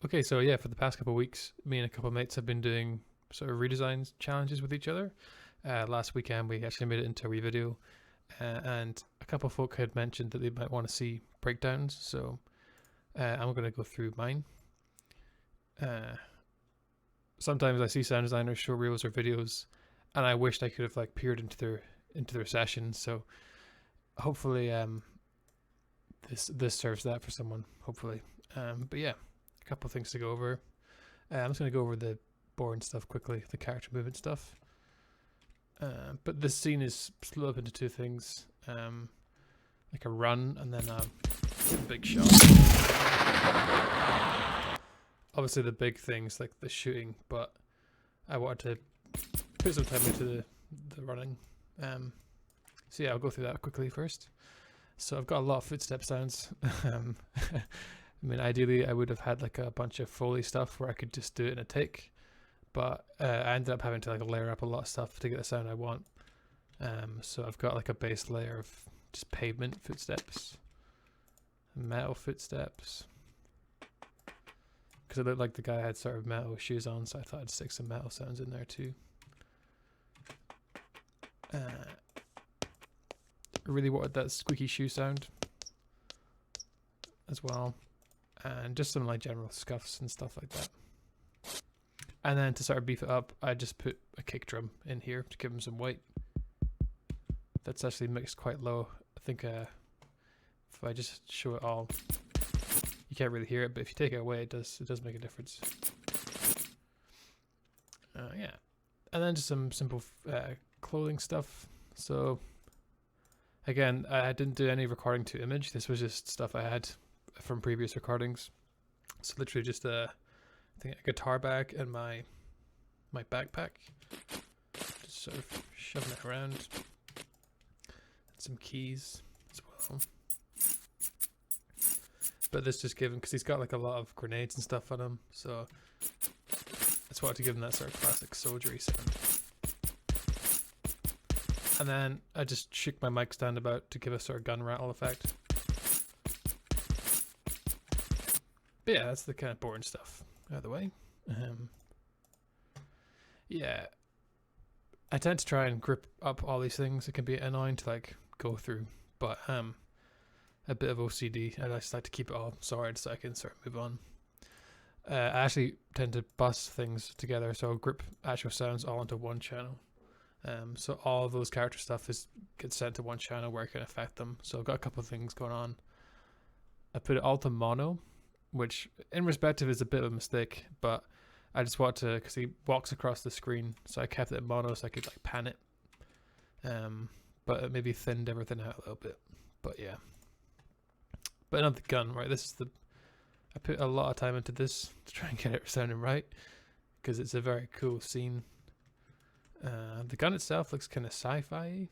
Okay, so yeah, for the past couple of weeks, me and a couple of mates have been doing sort of redesign challenges with each other. Last weekend, we actually made it into a wee video, and a couple of folk had mentioned that they might want to see breakdowns. So I'm going to go through mine. Sometimes I see sound designers show reels or videos, and I wished I could have like peered into their sessions. So hopefully, this serves that for someone. Hopefully, but yeah. Couple of things to go over. I'm just going to go over the boring stuff quickly, the character movement stuff. But this scene is split up into two things, like a run and then a big shot. Obviously the big things like the shooting, but I wanted to put some time into the running. So yeah, I'll go through that quickly first. So I've got a lot of footstep sounds. I mean, ideally, I would have had like a bunch of Foley stuff where I could just do it in a take, but I ended up having to like layer up a lot of stuff to get the sound I want. So I've got like a base layer of just pavement footsteps, metal footsteps, because it looked like the guy had sort of metal shoes on, so I thought I'd stick some metal sounds in there too. I really wanted that squeaky shoe sound as well. And just some like general scuffs and stuff like that. And then to sort of beef it up, I just put a kick drum in here to give him some weight. That's actually mixed quite low. I think if I just show it all, you can't really hear it, but if you take it away, it does make a difference. Yeah. And then just some simple clothing stuff. So again, I didn't do any recording to image. This was just stuff I had from previous recordings. So literally just I think a guitar bag and my backpack, just sort of shoving it around, and some keys as well. But this just gave him, because he's got like a lot of grenades and stuff on him, so that's what to give him that sort of classic soldiery sound. And then I just shook my mic stand about to give a sort of gun rattle effect. But yeah, that's the kind of boring stuff out of the way. Yeah, I tend to try and grip up all these things. It can be annoying to like go through, but a bit of OCD. I just like to keep it all sorted so I can sort of move on. I actually tend to bust things together, so I'll grip actual sounds all into one channel. So all of those character stuff gets sent to one channel where I can affect them. So I've got a couple of things going on. I put it all to mono, which in respective is a bit of a mistake, but I just want to, because he walks across the screen, so I kept it in mono so I could like pan it. But it maybe thinned everything out a little bit. But yeah. But not the gun, right? I put a lot of time into this to try and get it sounding right, because it's a very cool scene. The gun itself looks kind of sci-fi.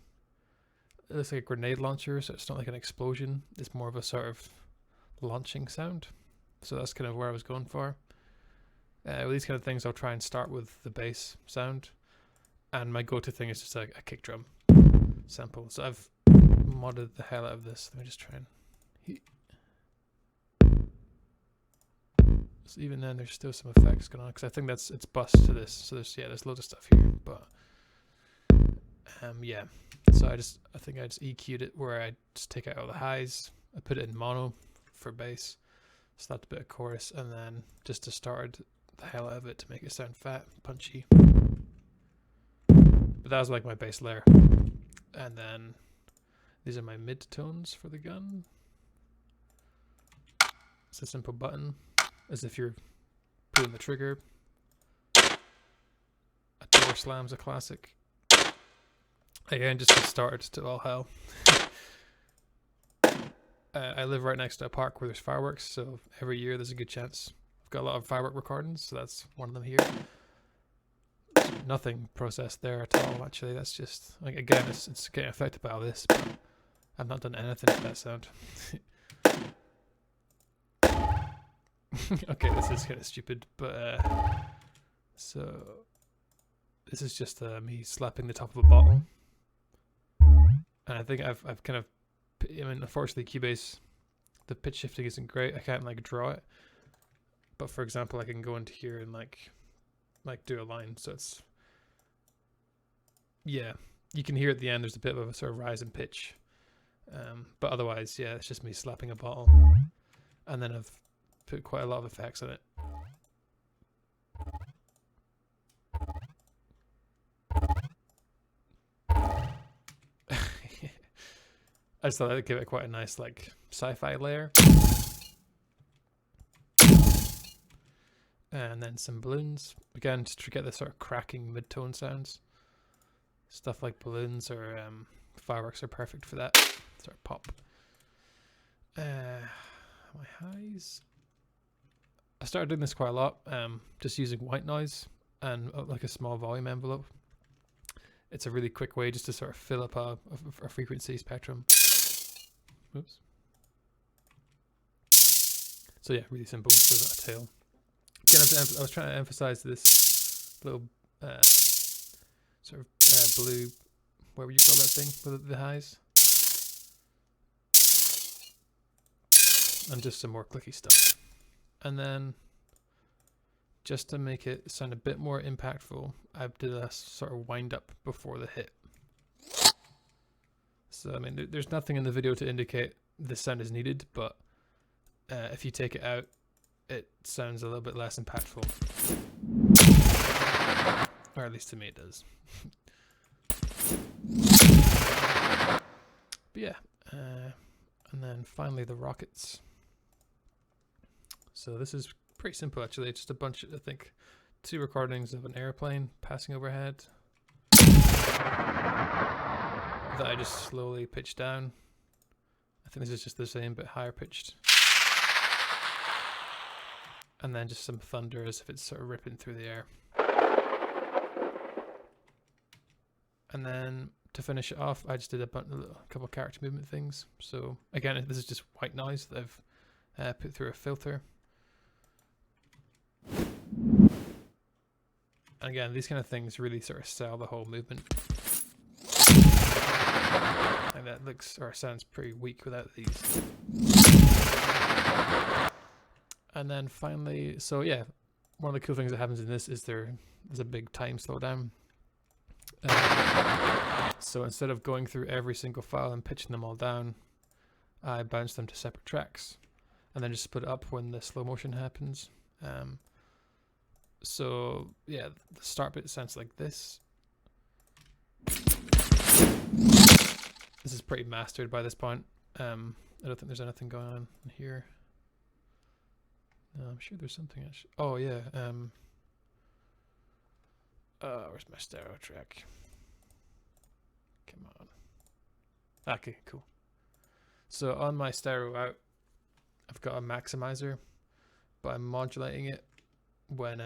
It looks like a grenade launcher, so it's not like an explosion. It's more of a sort of launching sound. So that's kind of where I was going for. With these kind of things, I'll try and start with the bass sound. And my go-to thing is just like a kick drum sample. So I've modded the hell out of this. Let me just try and... So even then, there's still some effects going on, because I think it's bus to this. So there's loads of stuff here, but yeah. So I think I just EQ'd it where I just take out all the highs. I put it in mono for bass. So that's a bit of chorus, and then just distorted the hell out of it to make it sound fat, punchy. But that was like my bass layer. And then these are my mid tones for the gun. It's a simple button, as if you're pulling the trigger. A door slam's a classic. Again, just get started to all hell. I live right next to a park where there's fireworks, so every year there's a good chance. I've got a lot of firework recordings, so that's one of them here. Nothing processed there at all, actually. That's just, like, again, it's getting affected by all this, but I've not done anything to that sound. Okay, this is kind of stupid, but so this is just me slapping the top of a bottle, and I think I've kind of, I mean, unfortunately, Cubase, the pitch shifting isn't great. I can't like draw it, But for example, I can go into here and like do a line, so it's, yeah, you can hear at the end there's a bit of a sort of rise in pitch, but otherwise, yeah, it's just me slapping a bottle, and then I've put quite a lot of effects on it. I just thought I'd give it quite a nice like sci-fi layer. And then some balloons. Again, just to get the sort of cracking mid-tone sounds. Stuff like balloons or fireworks are perfect for that sort of pop. My highs. I started doing this quite a lot, just using white noise and like a small volume envelope. It's a really quick way just to sort of fill up a frequency spectrum. Oops. So yeah, really simple. So that tail. Again, I was trying to emphasize this little sort of blue, what would you call that thing with the highs? And just some more clicky stuff. And then, just to make it sound a bit more impactful, I did a sort of wind up before the hit. So I mean, there's nothing in the video to indicate this sound is needed, but if you take it out, it sounds a little bit less impactful. Or at least to me it does. But yeah, and then finally the rockets. So this is pretty simple actually, just a bunch of, I think, 2 recordings of an airplane passing overhead that I just slowly pitch down. I think this is just the same but higher pitched. And then just some thunder as if it's sort of ripping through the air. And then to finish it off, I just did a couple of character movement things. So again, this is just white noise that I've put through a filter. And again, these kind of things really sort of sell the whole movement. And that looks or sounds pretty weak without these. And then finally, so yeah, one of the cool things that happens in this is there's a big time slowdown. So instead of going through every single file and pitching them all down, I bounce them to separate tracks and then just split it up when the slow motion happens. So yeah, the start bit sounds like this. This is pretty mastered by this point. I don't think there's anything going on in here. No, I'm sure there's something else. Oh yeah. Where's my stereo track? Come on. Okay, cool. So on my stereo out, I've got a maximizer, but I'm modulating it when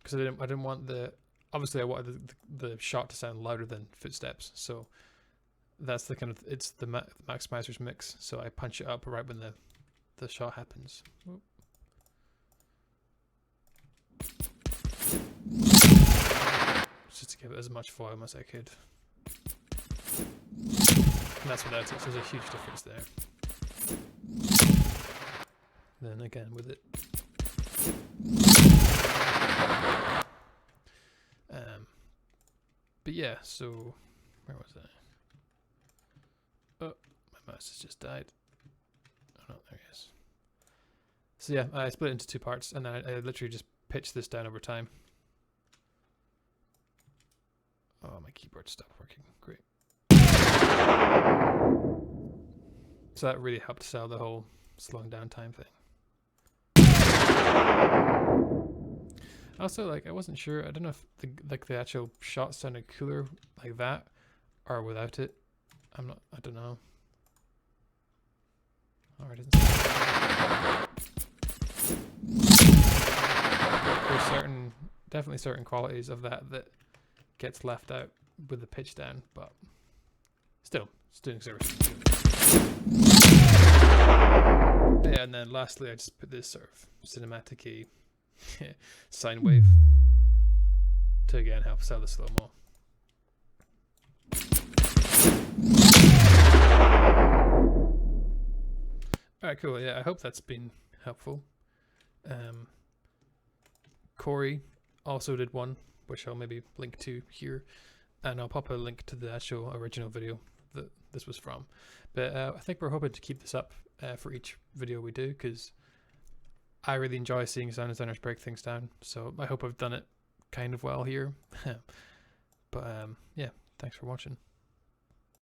because I didn't want obviously I wanted the shot to sound louder than footsteps. So that's the kind of it's the maximizer's mix. So I punch it up right when the shot happens. Whoop. Just to give it as much volume as I could. And that's without it, so there's a huge difference there. Then again with it. But yeah, so where was I? Oh, my mouse has just died. Oh no, there he is. So yeah, I split it into 2 parts, and then I literally just pitch this down over time. Oh, my keyboard stopped working. Great. So that really helped sell the whole slowing down time thing. Also, like, I wasn't sure. I don't know if the actual shot sounded cooler like that or without it. I don't know. Oh, it doesn't sound. There's definitely certain qualities of that gets left out with the pitch down, but still, it's doing service. Yeah, and then lastly, I just put this sort of cinematic-y sine wave to again help sell the slow-mo. Alright, cool. Yeah, I hope that's been helpful. Corey also did one, which I'll maybe link to here, and I'll pop a link to the actual original video that this was from. But I think we're hoping to keep this up for each video we do, because I really enjoy seeing sound designers break things down, so I hope I've done it kind of well here. But yeah, thanks for watching.